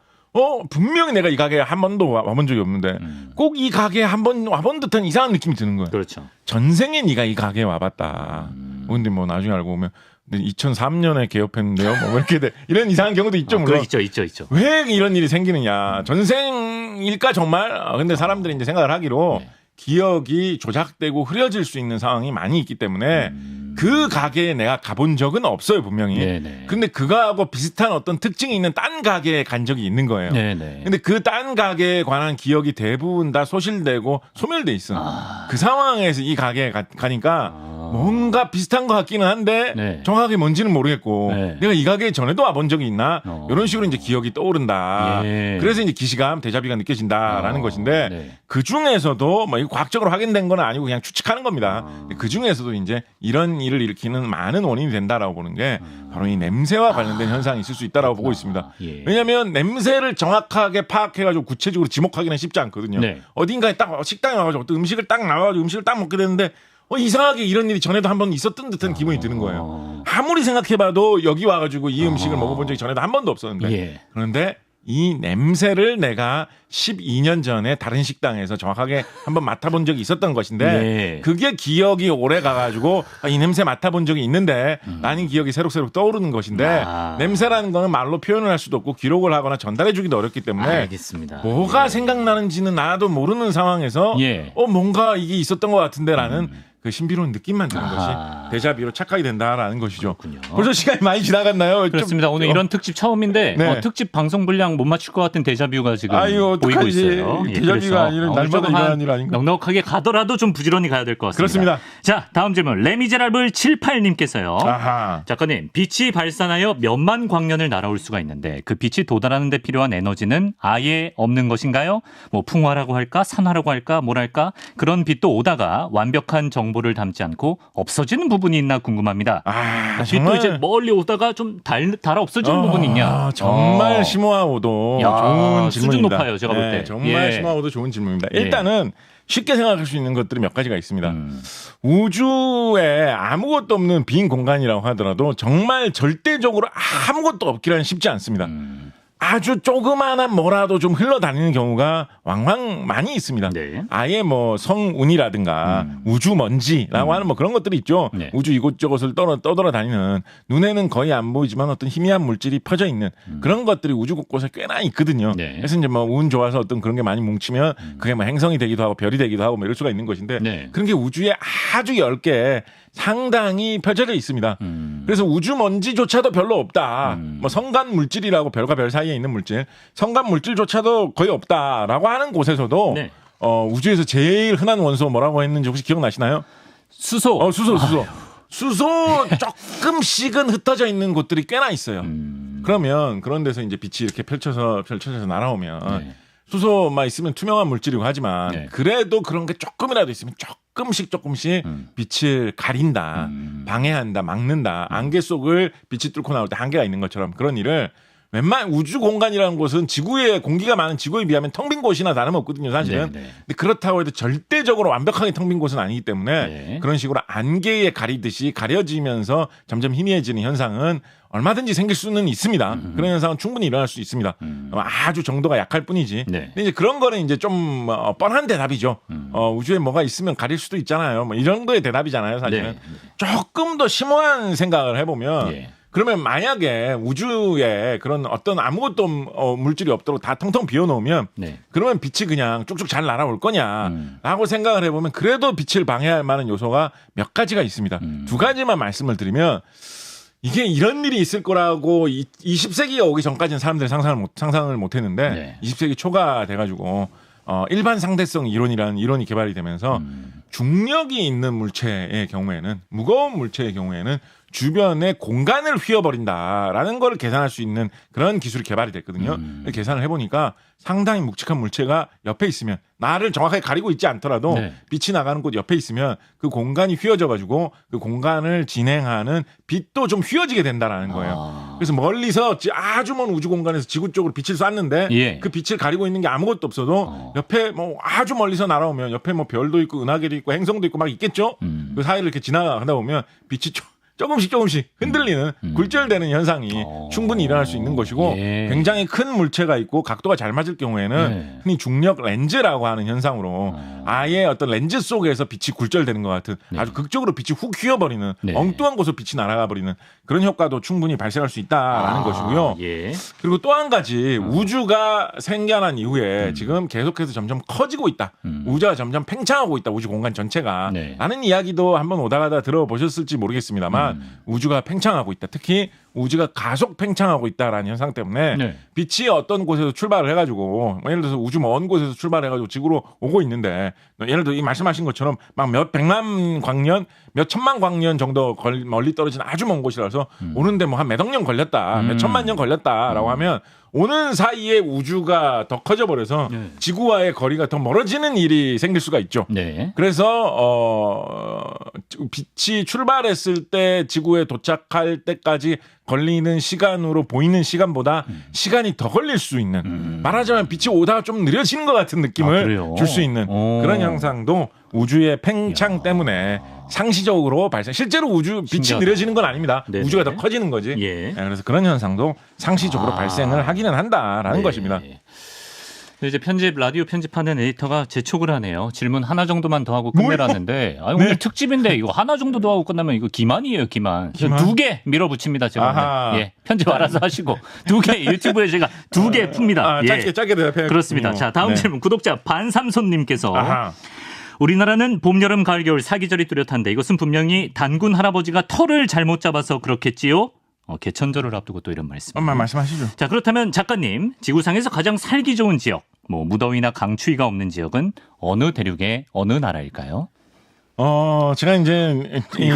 분명히 내가 이 가게에 한 번도 와본 적이 없는데 꼭 이 가게에 한 번 와본 듯한 이상한 느낌이 드는 거예요. 그렇죠. 전생에 네가 이 가게에 와봤다. 근데 뭐 나중에 알고 보면 2003년에 개업했는데요. 뭐 이렇게 돼. 이런 이상한 경우도 있죠. 물론. 있죠. 왜 이런 일이 생기느냐. 전생일까 정말? 근데 사람들이 이제 생각을 하기로 기억이 조작되고 흐려질 수 있는 상황이 많이 있기 때문에 그 가게에 내가 가본 적은 없어요, 분명히. 네네. 근데 그거하고 비슷한 어떤 특징이 있는 딴 가게에 간 적이 있는 거예요. 네네. 근데 그 딴 가게에 관한 기억이 대부분 다 소실되고 소멸돼 있어. 그 상황에서 이 가게에 가니까 뭔가 비슷한 것 같기는 한데 네. 정확하게 뭔지는 모르겠고 네. 내가 이 가게에 전에도 와본 적이 있나 이런 식으로 이제 기억이 떠오른다. 예. 그래서 이제 기시감, 데자비가 느껴진다라는 것인데 네. 그 중에서도 뭐 이거 과학적으로 확인된 건 아니고 그냥 추측하는 겁니다. 그 중에서도 이제 이런 일을 일으키는 많은 원인이 된다라고 보는 게 바로 이 냄새와 관련된 현상이 있을 수 있다라고 보고 있습니다. 예. 왜냐하면 냄새를 정확하게 파악해가지고 구체적으로 지목하기는 쉽지 않거든요. 네. 어딘가에 딱 식당에 와가지고 어떤 음식을 딱 나와가지고 음식을 딱 먹게 되는데 이상하게 이런 일이 전에도 한번 있었던 듯한 기분이 드는 거예요. 아무리 생각해봐도 여기 와가지고 이 음식을 먹어본 적이 전에도 한 번도 없었는데 예. 그런데 이 냄새를 내가 12년 전에 다른 식당에서 정확하게 한번 맡아본 적이 있었던 것인데 네. 그게 기억이 오래 가가지고 이 냄새 맡아본 적이 있는데 라는 기억이 새록새록 떠오르는 것인데 냄새라는 거는 말로 표현을 할 수도 없고 기록을 하거나 전달해주기도 어렵기 때문에 알겠습니다. 뭐가 생각나는지는 나도 모르는 상황에서 예. 뭔가 이게 있었던 것 같은데라는 그 신비로운 느낌만 드는 아하. 것이 데자비로 착각이 된다라는 것이죠. 그렇군요. 벌써 시간이 많이 지나갔나요? 그렇습니다. 오늘 이런 특집 처음인데 네. 특집 방송 분량 못 맞출 것 같은 데자뷰가 지금 아유, 보이고 어떡하지. 있어요. 데자뷰가 아니라 날마다 일어나는 일 아닌가? 넉넉하게 가더라도 좀 부지런히 가야 될 것 같습니다. 그렇습니다. 자, 다음 질문. 레미제라블 78님께서요. 아하. 작가님, 빛이 발산하여 몇만 광년을 날아올 수가 있는데 그 빛이 도달하는 데 필요한 에너지는 아예 없는 것인가요? 뭐 풍화라고 할까? 산화라고 할까? 뭐랄까? 그런 빛도 오다가 완벽한 정보를 담지 않고 없어지는 부분이 있나 궁금합니다. 빛도 이제 멀리 오다가 좀 달아 없어지는 부분이 있냐? 정말 심오하고도 야, 좋은 수준 질문입니다. 높아요, 제가 볼 때. 정말 예. 심오하고도 좋은 질문입니다. 일단은 쉽게 생각할 수 있는 것들이 몇 가지가 있습니다. 우주에 아무것도 없는 빈 공간이라고 하더라도 정말 절대적으로 아무것도 없기란 쉽지 않습니다. 아주 조그마한 뭐라도 좀 흘러다니는 경우가 왕왕 많이 있습니다. 네. 아예 뭐 성운이라든가 우주 먼지라고 하는 뭐 그런 것들이 있죠. 네. 우주 이곳저곳을 떠돌아다니는 눈에는 거의 안 보이지만 어떤 희미한 물질이 퍼져 있는 그런 것들이 우주 곳곳에 꽤나 있거든요. 네. 그래서 이제 뭐 운 좋아서 어떤 그런 게 많이 뭉치면 그게 뭐 행성이 되기도 하고 별이 되기도 하고 뭐 이럴 수가 있는 것인데 네. 그런 게 우주에 아주 얇게 상당히 펼쳐져 있습니다. 그래서 우주 먼지조차도 별로 없다. 뭐 성간 물질이라고 별과 별 사이에 있는 물질, 성간 물질조차도 거의 없다라고 하는 곳에서도 네. 우주에서 제일 흔한 원소 뭐라고 했는지 혹시 기억나시나요? 수소. 수소 조금씩은 흩어져 있는 곳들이 꽤나 있어요. 그러면 그런 데서 이제 빛이 이렇게 펼쳐져서 날아오면 네. 수소만 있으면 투명한 물질이고 하지만 네. 그래도 그런 게 조금이라도 있으면 조금씩 빛을 가린다, 방해한다, 막는다. 안개 속을 빛이 뚫고 나올 때 한계가 있는 것처럼 그런 일을 웬만한 우주 공간이라는 곳은 지구에 공기가 많은 지구에 비하면 텅 빈 곳이나 다름없거든요, 사실은. 네, 네. 근데 그렇다고 해도 절대적으로 완벽하게 텅 빈 곳은 아니기 때문에 네. 그런 식으로 안개에 가리듯이 가려지면서 점점 희미해지는 현상은 얼마든지 생길 수는 있습니다. 그런 현상은 충분히 일어날 수 있습니다. 아주 정도가 약할 뿐이지. 네. 근데 이제 그런 거는 이제 좀 뻔한 대답이죠. 우주에 뭐가 있으면 가릴 수도 있잖아요. 뭐 이 정도의 대답이잖아요, 사실은. 네. 조금 더 심오한 생각을 해보면 예. 그러면 만약에 우주에 그런 어떤 아무것도 물질이 없도록 다 텅텅 비워놓으면 네. 그러면 빛이 그냥 쭉쭉 잘 날아올 거냐라고 생각을 해보면 그래도 빛을 방해할 만한 요소가 몇 가지가 있습니다. 두 가지만 말씀을 드리면 이게 이런 일이 있을 거라고 20세기가 오기 전까지는 사람들이 상상을 못 했는데 네. 20세기 초가 돼가지고 일반 상대성 이론이라는 이론이 개발이 되면서 중력이 있는 물체의 경우에는 무거운 물체의 경우에는 주변에 공간을 휘어버린다라는 걸 계산할 수 있는 그런 기술이 개발이 됐거든요. 계산을 해보니까 상당히 묵직한 물체가 옆에 있으면 나를 정확하게 가리고 있지 않더라도 네. 빛이 나가는 곳 옆에 있으면 그 공간이 휘어져가지고 그 공간을 진행하는 빛도 좀 휘어지게 된다라는 거예요. 그래서 멀리서 아주 먼 우주 공간에서 지구 쪽으로 빛을 쐈는데 예. 그 빛을 가리고 있는 게 아무것도 없어도 옆에 뭐 아주 멀리서 날아오면 옆에 뭐 별도 있고 은하계도 있고 행성도 있고 막 있겠죠. 그 사이를 이렇게 지나가다 보면 빛이 조금씩 흔들리는 굴절되는 현상이 충분히 일어날 수 있는 것이고 예. 굉장히 큰 물체가 있고 각도가 잘 맞을 경우에는 네. 흔히 중력 렌즈라고 하는 현상으로 아예 어떤 렌즈 속에서 빛이 굴절되는 것 같은 아주 극적으로 빛이 훅 휘어버리는 네. 엉뚱한 곳으로 빛이 날아가 버리는 그런 효과도 충분히 발생할 수 있다라는 것이고요. 예. 그리고 또 한 가지 우주가 생겨난 이후에 지금 계속해서 점점 커지고 있다. 우주가 점점 팽창하고 있다. 우주 공간 전체가. 네. 라는 이야기도 한번 오다 가다 들어보셨을지 모르겠습니다만 우주가 팽창하고 있다. 특히 우주가 가속 팽창하고 있다라는 현상 때문에 네. 빛이 어떤 곳에서 출발을 해가지고 예를 들어서 우주 먼 곳에서 출발해가지고 지구로 오고 있는데 예를 들어 이 말씀하신 것처럼 막 몇 백만 광년, 몇 천만 광년 정도 멀리 떨어진 아주 먼 곳이라서 오는데 뭐 한 몇 억 년 걸렸다, 몇 천만 년 걸렸다라고 하면 오는 사이에 우주가 더 커져버려서 네. 지구와의 거리가 더 멀어지는 일이 생길 수가 있죠. 네. 그래서 빛이 출발했을 때 지구에 도착할 때까지 걸리는 시간으로 보이는 시간보다 시간이 더 걸릴 수 있는 말하자면 빛이 오다가 좀 느려지는 것 같은 느낌을 그래요? 줄 수 있는 오. 그런 현상도 우주의 팽창 때문에 상시적으로 발생. 실제로 빛이 신기하다. 느려지는 건 아닙니다. 네네. 우주가 더 커지는 거지. 예. 그래서 그런 현상도 상시적으로 발생을 하기는 한다라는 네. 것입니다. 이제 라디오 편집하는 에디터가 재촉을 하네요. 질문 하나 정도만 더 하고 끝내라는데 오늘 특집인데 이거 하나 정도 더 하고 끝나면 이거 기만이에요, 기만. 기만? 2개 밀어붙입니다, 제가. 아하. 예, 편집 알아서 하시고 2개 유튜브에 제가 2개 풉니다. 예. 짧게 대답해. 그렇습니다. 자, 다음 네. 질문 구독자 반삼손님께서 아하. 우리나라는 봄, 여름, 가을, 겨울 사계절이 뚜렷한데 이것은 분명히 단군 할아버지가 털을 잘못 잡아서 그렇겠지요? 개천절을 앞두고 또 이런 말씀. 엄마 말씀하시죠. 자, 그렇다면 작가님, 지구상에서 가장 살기 좋은 지역, 무더위나 강추위가 없는 지역은 어느 대륙의 어느 나라일까요? 제가 이제 이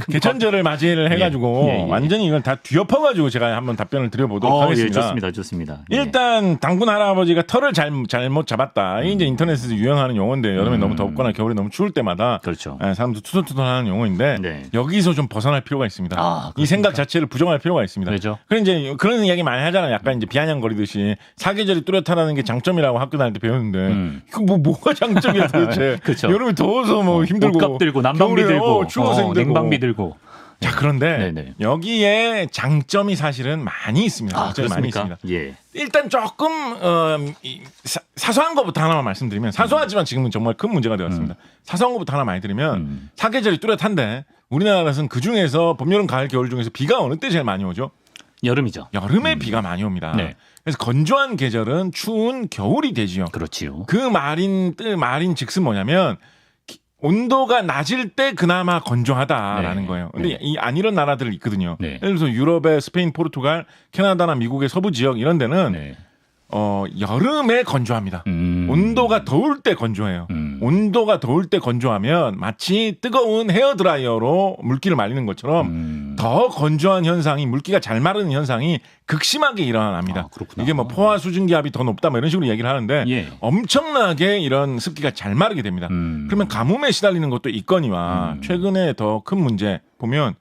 개천절을 맞이를 해가지고 예. 완전히 이걸 다 뒤엎어가지고 제가 한번 답변을 드려보도록 하겠습니다. 예, 좋습니다. 일단 당군 할아버지가 털을 잘못 잡았다. 이게 이제 인터넷에서 유행하는 용어인데 여름에 너무 덥거나 겨울에 너무 추울 때마다 그렇죠. 사람들 투덜투덜하는 용어인데 네. 여기서 좀 벗어날 필요가 있습니다. 이 생각 자체를 부정할 필요가 있습니다. 그렇죠. 그래 이제 그런 이야기 많이 하잖아요. 약간 이제 비아냥거리듯이 사계절이 뚜렷하다는 게 장점이라고 학교 다닐 때 배웠는데 그 뭐가 장점이야 도대체. 그렇죠. 여름에 더워서 뭐 힘들고 옷값 들고 난방비 들고 추워서 힘들고 냉방비 들고. 자 그런데 네네. 여기에 장점이 사실은 많이 있습니다. 장점이 많이 있습니다. 예. 일단 조금 사소한 것부터 하나만 말씀드리면 사소하지만 지금은 정말 큰 문제가 되었습니다. 사소한 것부터 하나 많이 드리면 사계절이 뚜렷한데 우리나라에서는 그 중에서 봄, 여름, 가을, 겨울 중에서 비가 어느 때 제일 많이 오죠? 여름이죠. 여름에 비가 많이 옵니다. 네. 그래서 건조한 계절은 추운 겨울이 되지요. 그렇지요. 그 말인 즉슨 뭐냐면 온도가 낮을 때 그나마 건조하다라는 네. 거예요. 근데 네. 안 이런 나라들 있거든요. 네. 예를 들어서 유럽의 스페인, 포르투갈, 캐나다나 미국의 서부 지역 이런 데는 네. 여름에 건조합니다. 온도가 더울 때 건조해요. 온도가 더울 때 건조하면 마치 뜨거운 헤어드라이어로 물기를 말리는 것처럼 더 건조한 현상이 물기가 잘 마르는 현상이 극심하게 일어납니다. 그렇구나. 이게 뭐 포화 수증 기압이 더 높다 뭐 이런 식으로 얘기를 하는데 예. 엄청나게 이런 습기가 잘 마르게 됩니다. 그러면 가뭄에 시달리는 것도 있거니와 최근에 더 큰 문제 보면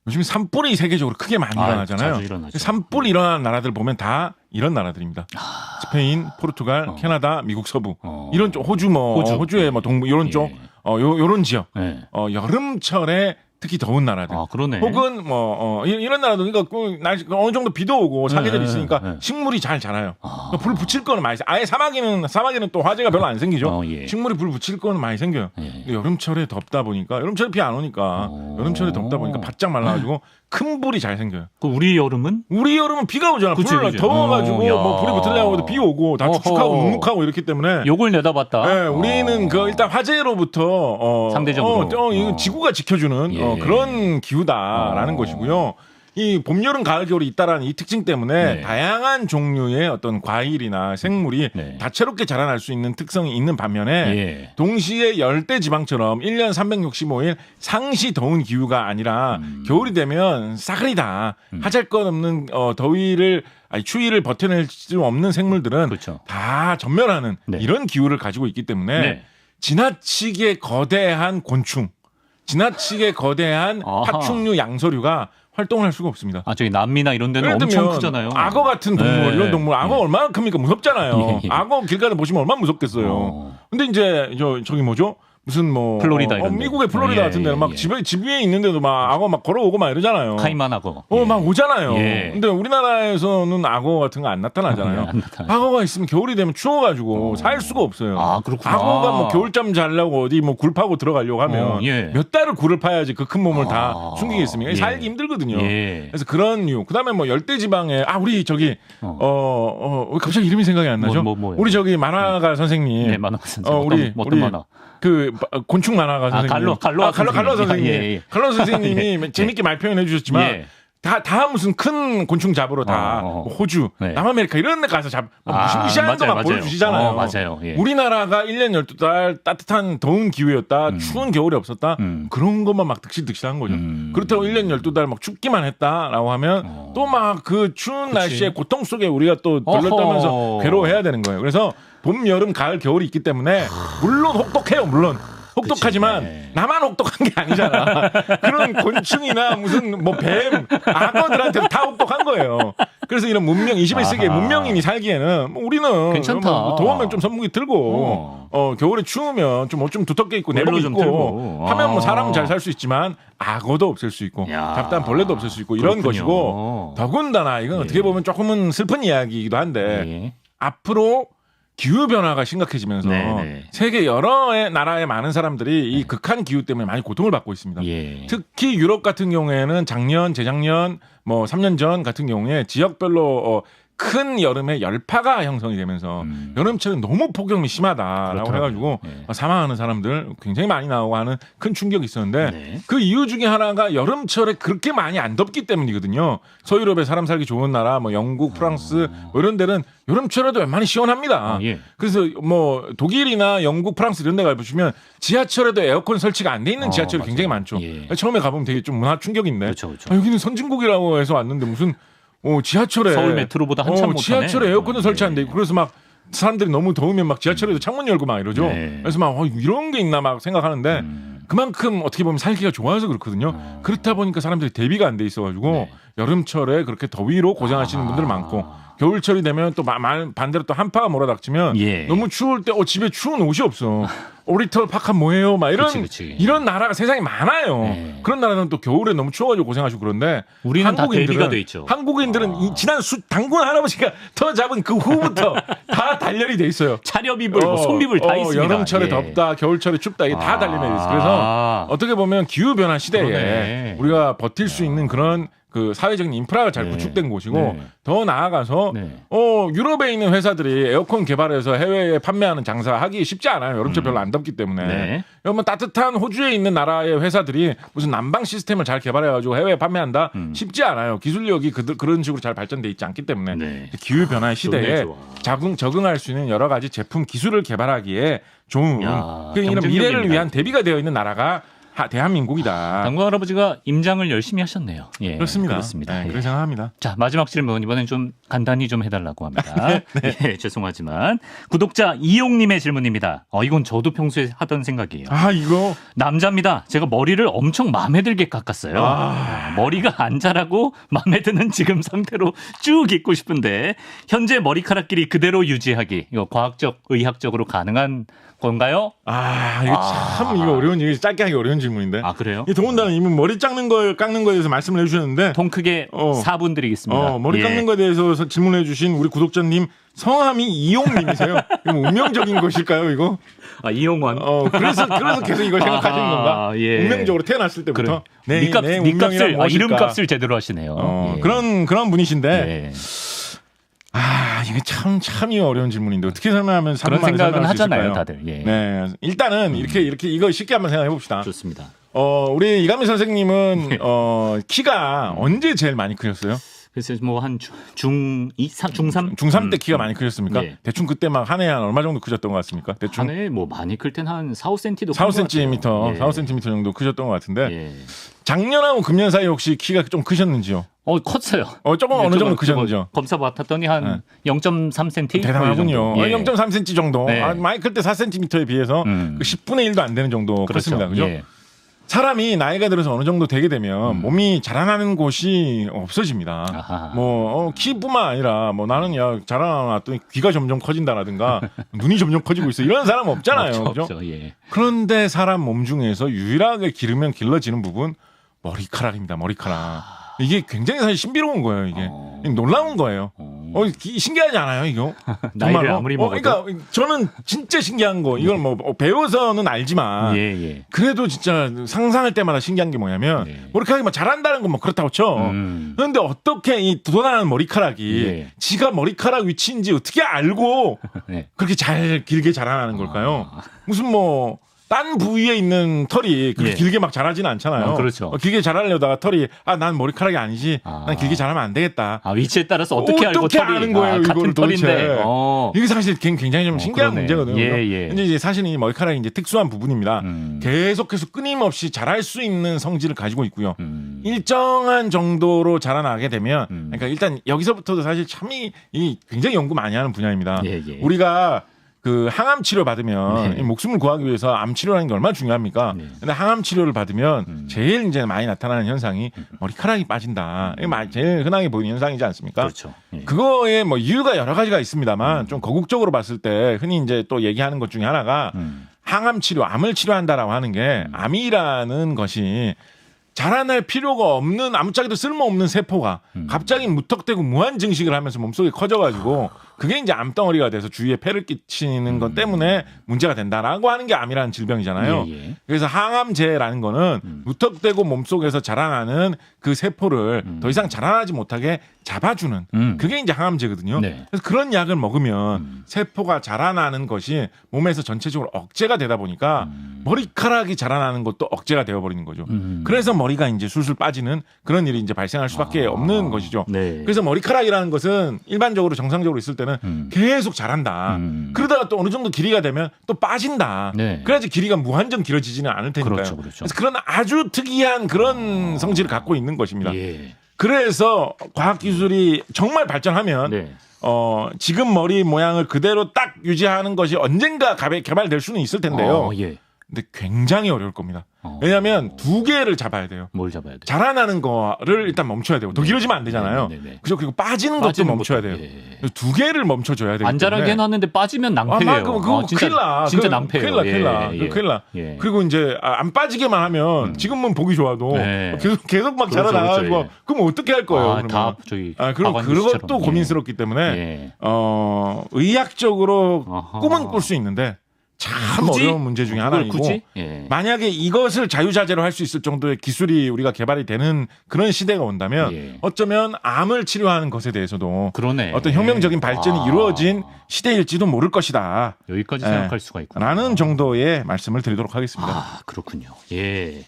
요즘 산불이 세계적으로 크게 많이 일어나잖아요. 자주 일어나죠. 산불 일어나는 나라들 보면 다 이런 나라들입니다. 스페인, 포르투갈, 캐나다, 미국 서부 이런 쪽 호주 호주의 뭐 동부 이런 쪽 요런 지역 네. 여름철에 특히 더운 나라들. 그러네. 혹은 이런 나라도 그러니까 어느 정도 비도 오고 사계절이 있으니까 네. 식물이 잘 자라요. 그러니까 불 붙일 거는 많이 아예 사막에는 또 화재가 별로 안 생기죠. 예. 식물이 불 붙일 거는 많이 생겨요. 예. 근데 여름철에 덥다 보니까 여름철에 비 안 오니까 여름철에 덥다 보니까 바짝 말라가지고 큰 불이 잘 생겨요. 우리 여름은? 우리 여름은 비가 오잖아. 그치. 더워가지고 뭐 불이 붙으려고 해도 비 오고 다 축축하고 눅눅하고 이렇기 때문에. 요걸 내다봤다. 네, 우리는 일단 화재로부터 상대적으로 이거 지구가 지켜주는 예. 그런 기후다라는 것이고요. 이 봄, 여름, 가을, 겨울이 있다라는 이 특징 때문에 네. 다양한 종류의 어떤 과일이나 생물이 네. 다채롭게 자라날 수 있는 특성이 있는 반면에 예. 동시에 열대 지방처럼 1년 365일 상시 더운 기후가 아니라 겨울이 되면 싸그리다 하잘 것 없는 추위를 버텨낼 수 없는 생물들은 그렇죠. 다 전멸하는 네. 이런 기후를 가지고 있기 때문에 네. 지나치게 거대한 곤충, 지나치게 거대한 아하. 파충류, 양서류가 활동을 할 수가 없습니다. 저기 남미나 이런 데는 예를 엄청 들면 크잖아요. 악어 같은 동물, 네. 이런 동물, 악어 얼마나 큽니까? 무섭잖아요. 예. 악어 길 가다 보시면 얼마나 무섭겠어요. 근데 이제 저기 뭐죠? 무슨 플로리다 이런 데. 미국의 플로리다 예, 같은 데는 막 예. 집 위에 있는데도 막 악어 막 걸어오고 막 이러잖아요. 카이만하고. 막 오잖아요. 예. 근데 우리나라에서는 악어 같은 거 안 나타나잖아요. 안 나타나요. 악어가 있으면 겨울이 되면 추워가지고 살 수가 없어요. 그렇구나. 악어가 뭐 겨울잠 자려고 어디 뭐 굴 파고 들어가려고 하면 예. 몇 달을 굴을 파야지 그 큰 몸을 다 숨기겠습니까? 예. 살기 힘들거든요. 예. 그래서 그런 이유. 그다음에 뭐 열대 지방에 우리 저기 갑자기 이름이 생각이 안 나죠? 뭐요? 우리 저기 만화가 선생님. 네, 만화 선생님. 우리 어떤 만화? 그 곤충 만화가 선생님. 갈로 선생님. 예. 갈로 선생님이 재밌게 말 표현해 주셨지만 예. 다 무슨 큰 곤충 잡으러 뭐 호주, 네. 남아메리카 이런 데 가서 무시무시한 거 막 보여주시잖아요. 맞아요. 예. 우리나라가 1년 12달 따뜻한 더운 기후였다. 추운 겨울이 없었다. 그런 것만 막 득실득실한 거죠. 그렇다고 1년 12달 막 춥기만 했다라고 하면 또 막 그 추운 날씨의 고통 속에 우리가 또 들러떠면서 괴로워해야 되는 거예요. 그래서 봄, 여름, 가을, 겨울이 있기 때문에 물론 혹독해요. 물론. 혹독하지만 그치. 나만 혹독한 게 아니잖아. 그런 곤충이나 무슨 뭐 뱀, 악어들한테는 다 혹독한 거예요. 그래서 이런 21세기의 문명인이 살기에는 뭐 우리는 괜찮다. 뭐 더우면 좀 선풍기 틀고 겨울에 추우면 좀 옷 좀 두텁게 입고 내복 좀 입고 틀고. 하면 뭐 사람은 잘 살 수 있지만 악어도 없앨 수 있고 잡다한 벌레도 없앨 수 있고 이런 그렇군요. 것이고 더군다나 이건 어떻게 보면 조금은 슬픈 이야기이기도 한데 예. 앞으로 기후 변화가 심각해지면서 네네. 세계 여러 나라의 많은 사람들이 이 극한 기후 때문에 많이 고통을 받고 있습니다. 예. 특히 유럽 같은 경우에는 작년, 재작년, 뭐 3년 전 같은 경우에 지역별로 큰 여름에 열파가 형성이 되면서 여름철은 너무 폭염이 심하다라고 그렇더라고요. 해가지고 사망하는 사람들 굉장히 많이 나오고 하는 큰 충격이 있었는데 네. 그 이유 중에 하나가 여름철에 그렇게 많이 안 덥기 때문이거든요. 서유럽에 사람 살기 좋은 나라, 뭐 영국, 프랑스 뭐 이런 데는 여름철에도 웬만히 시원합니다. 예. 그래서 뭐 독일이나 영국, 프랑스 이런 데 가보시면 지하철에도 에어컨 설치가 안 돼 있는 지하철이 맞아요. 굉장히 많죠. 예. 처음에 가보면 되게 좀 문화 충격인데 그렇죠. 여기는 선진국이라고 해서 왔는데 무슨 지하철에 서울 메트로보다 한참 못하네. 지하철에 에어컨도 설치 안 돼 있고 그래서 막 사람들이 너무 더우면 막 지하철에도 창문 열고 막 이러죠. 네. 그래서 막 이런 게 있나 막 생각하는데 그만큼 어떻게 보면 살기가 좋아서 그렇거든요. 그렇다 보니까 사람들이 대비가 안 돼 있어가지고 네. 여름철에 그렇게 더위로 고생하시는 분들 많고 겨울철이 되면 또 반대로 또 한파가 몰아닥치면 예. 너무 추울 때 집에 추운 옷이 없어. 오리털 파카 뭐예요? 막 그치. 이런 나라가 세상에 많아요. 네. 그런 나라는 또 겨울에 너무 추워가지고 고생하시고 그런데 우리는 다 대비가 돼 있죠. 한국인들은 이 지난 당군 할아버지가 터 잡은 그 후부터 다 단련이 돼 있어요. 차려입을 손입을 다 있습니다. 여름철에 예. 덥다, 겨울철에 춥다 이게 다 단련이 돼 있어요. 그래서 어떻게 보면 기후 변화 시대에 그러네. 우리가 버틸 수 있는 그런 그 사회적인 인프라가 잘 네. 구축된 곳이고 네. 더 나아가서 네. 유럽에 있는 회사들이 에어컨 개발해서 해외에 판매하는 장사하기 쉽지 않아요. 여름철 별로 안 덥기 때문에. 네. 여러분 따뜻한 호주에 있는 나라의 회사들이 무슨 난방 시스템을 잘 개발해가지고 해외에 판매한다 쉽지 않아요. 기술력이 그런 식으로 잘 발전돼 있지 않기 때문에 네. 기후 변화 시대에 좋네. 적응할 수 있는 여러 가지 제품 기술을 개발하기에 좋은 야, 이런 미래를 경쟁력입니다. 위한 대비가 되어 있는 나라가 대한민국이다. 당군 할아버지가 임장을 열심히 하셨네요. 예, 그렇습니다. 그렇습니다. 네, 예. 그렇게 생각합니다. 자, 마지막 질문 이번엔 좀 간단히 좀 해달라고 합니다. 예, 죄송하지만 구독자 이용님의 질문입니다. 이건 저도 평소에 하던 생각이에요. 이거 남자입니다. 제가 머리를 엄청 마음에 들게 깎았어요. 머리가 안 자라고 마음에 드는 지금 상태로 쭉 있고 싶은데 현재 머리카락끼리 그대로 유지하기 이거 과학적, 의학적으로 가능한 건가요? 이거 참 이거 어려운 얘기 짧게 하기 어려운 질문인데. 그래요? 더군다나 이미 머리 깎는 거에 대해서 말씀을 해주셨는데 통 크게 4분 드리겠습니다. 머리 깎는 거에 대해서 질문해 주신 우리 구독자님 성함이 이용님이세요. 이거 운명적인 것일까요, 이거? 이용원. 그래서 계속 이걸 생각하시는 건가? 예. 운명적으로 태어났을 때부터. 네, 값을 이름값을 제대로 하시네요. 예. 그런 분이신데. 예. 이게 참 이거 어려운 질문인데 어떻게 설명하면 그런 생각은 하잖아요, 다들. 예. 네, 일단은 이렇게 이거 쉽게 한번 생각해 봅시다. 좋습니다. 우리 이감민 선생님은 키가 언제 제일 많이 크셨어요? 그래서 뭐 한 중3? 중3 때 키가 많이 크셨습니까? 네. 대충 그때 막 한 해 한 얼마 정도 크셨던 것 같습니까? 대충 한 해 뭐 많이 클 땐 한 4, 5cm도 4cm, 예. 4cm 정도 크셨던 것 같은데 예. 작년하고 금년 사이 혹시 키가 좀 크셨는지요? 컸어요. 조금 어느 정도 크셨는지요? 검사 맡았더니 한 0.3cm? 대단하군요. 예. 0.3cm 정도. 네. 많이 클 때 4cm에 비해서 그 10분의 1도 안 되는 정도 그렇습니다. 그죠? 예. 사람이 나이가 들어서 어느 정도 되게 되면 몸이 자라나는 곳이 없어집니다. 아하. 키뿐만 아니라 나는 자라나왔더니 귀가 점점 커진다라든가 눈이 점점 커지고 있어 이런 사람 없잖아요. 그죠? 없죠. 예. 그런데 사람 몸 중에서 유일하게 기르면 길러지는 부분 머리카락입니다. 머리카락. 이게 굉장히 사실 신비로운 거예요. 이게 놀라운 거예요. 신기하지 않아요, 이거? 나이를 정말로? 아무리 먹어도. 그러니까 저는 진짜 신기한 거. 이걸 배워서는 알지만 예. 그래도 진짜 상상할 때마다 신기한 게 뭐냐면 머리카락이 자란다는 건 그렇다고 쳐. 그런데 어떻게 이 도단한 머리카락이 지가 머리카락 위치인지 어떻게 알고 네. 그렇게 잘 길게 자라나는 걸까요? 무슨 딴 부위에 있는 털이 그렇게 길게 막 자라지는 않잖아요. 그렇죠. 길게 자라려다가 털이 난 머리카락이 아니지. 난 길게 자라면 안 되겠다. 위치에 따라서 어떻게 알고 털이 아는 거예요, 같은 이거를 도대체. 털인데. 이게 사실 굉장히 좀 신기한 그러네. 문제거든요. 예. 근데 이제 사실은 이 머리카락이 이제 특수한 부분입니다. 계속해서 끊임없이 자랄 수 있는 성질을 가지고 있고요. 일정한 정도로 자라나게 되면, 그러니까 일단 여기서부터도 사실 참이 굉장히 연구 많이 하는 분야입니다. 예. 우리가 그 항암 치료 받으면 네. 목숨을 구하기 위해서 암 치료라는 게 얼마나 중요합니까? 근데 항암 치료를 받으면 제일 이제 많이 나타나는 현상이 머리카락이 빠진다. 이게 제일 흔하게 보이는 현상이지 않습니까? 그렇죠. 예. 그거에 이유가 여러 가지가 있습니다만 좀 거국적으로 봤을 때 흔히 이제 또 얘기하는 것 중에 하나가 항암 치료, 암을 치료한다라고 하는 게 암이라는 것이 자라날 필요가 없는 아무짝에도 쓸모없는 세포가 갑자기 무턱대고 무한 증식을 하면서 몸속에 커져가지고 그게 이제 암덩어리가 돼서 주위에 폐를 끼치는 것 때문에 문제가 된다라고 하는 게 암이라는 질병이잖아요. 예. 그래서 항암제라는 거는 무턱대고 몸속에서 자라나는 그 세포를 더 이상 자라나지 못하게 잡아주는 그게 이제 항암제거든요. 네. 그래서 그런 약을 먹으면 세포가 자라나는 것이 몸에서 전체적으로 억제가 되다 보니까 머리카락이 자라나는 것도 억제가 되어버리는 거죠. 그래서 머리가 이제 술술 빠지는 그런 일이 이제 발생할 수밖에 없는 것이죠. 네. 그래서 머리카락이라는 것은 일반적으로 정상적으로 있을 때는 계속 자란다. 그러다가 또 어느 정도 길이가 되면 또 빠진다. 네. 그래야지 길이가 무한정 길어지지는 않을 테니까요. 그렇죠. 그래서 그런 아주 특이한 그런 성질을 갖고 있는 것입니다. 예. 그래서 과학기술이 정말 발전하면 네. 지금 머리 모양을 그대로 딱 유지하는 것이 언젠가 개발될 수는 있을 텐데요. 예. 근데 굉장히 어려울 겁니다. 왜냐하면 두 개를 잡아야 돼요. 뭘 잡아야 돼요? 자라나는 거를 일단 멈춰야 되고 더 길어지면 안 되잖아요. 네네네. 그죠? 그리고 빠지는 것도 멈춰야 돼요. 예. 두 개를 멈춰줘야 되기 안 자라게 때문에. 해놨는데 빠지면 낭패예요. 그거 진짜, 큰일 나. 진짜 낭패예요. 큰일 나. 예. 큰일 나. 예. 그리고 이제 안 빠지게만 하면 지금은 보기 좋아도 네. 계속 막 그렇죠, 자라나가지고 그렇죠, 예. 그럼 어떻게 할 거예요? 다 저기 그리고 그것도 고민스럽기 때문에 예. 의학적으로 어허. 꿈은 꿀 수 있는데 참 굳이? 어려운 문제 중에 하나이고 굳이? 예. 만약에 이것을 자유자재로 할 수 있을 정도의 기술이 우리가 개발이 되는 그런 시대가 온다면 예. 어쩌면 암을 치료하는 것에 대해서도 그러네. 어떤 혁명적인 발전이 이루어진 시대일지도 모를 것이다. 여기까지 생각할 수가 있구나. 라는 정도의 말씀을 드리도록 하겠습니다. 아, 그렇군요. 예.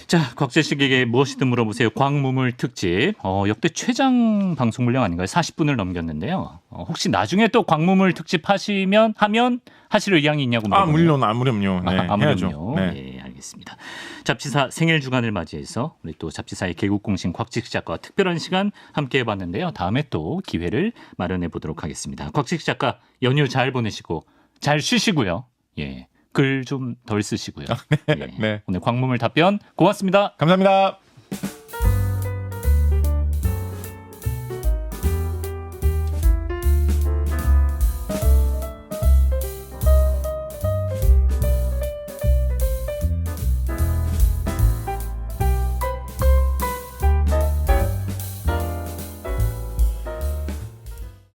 자, 곽재식에게 무엇이든 물어보세요. 광무물 특집. 역대 최장 방송 분량 아닌가요? 40분을 넘겼는데요. 혹시 나중에 또 광무물 특집 하면 하실 의향이 있냐고 물어보네요. 물론요. 네, 해야죠. 물론요. 네. 예, 알겠습니다. 잡지사 생일 주간을 맞이해서 우리 또 잡지사의 개국공신 곽지식 작가와 특별한 시간 함께 해봤는데요. 다음에 또 기회를 마련해 보도록 하겠습니다. 곽지식 작가 연휴 잘 보내시고 잘 쉬시고요. 예. 글 좀 덜 쓰시고요. 예. 네. 오늘 광무물 답변 고맙습니다. 감사합니다.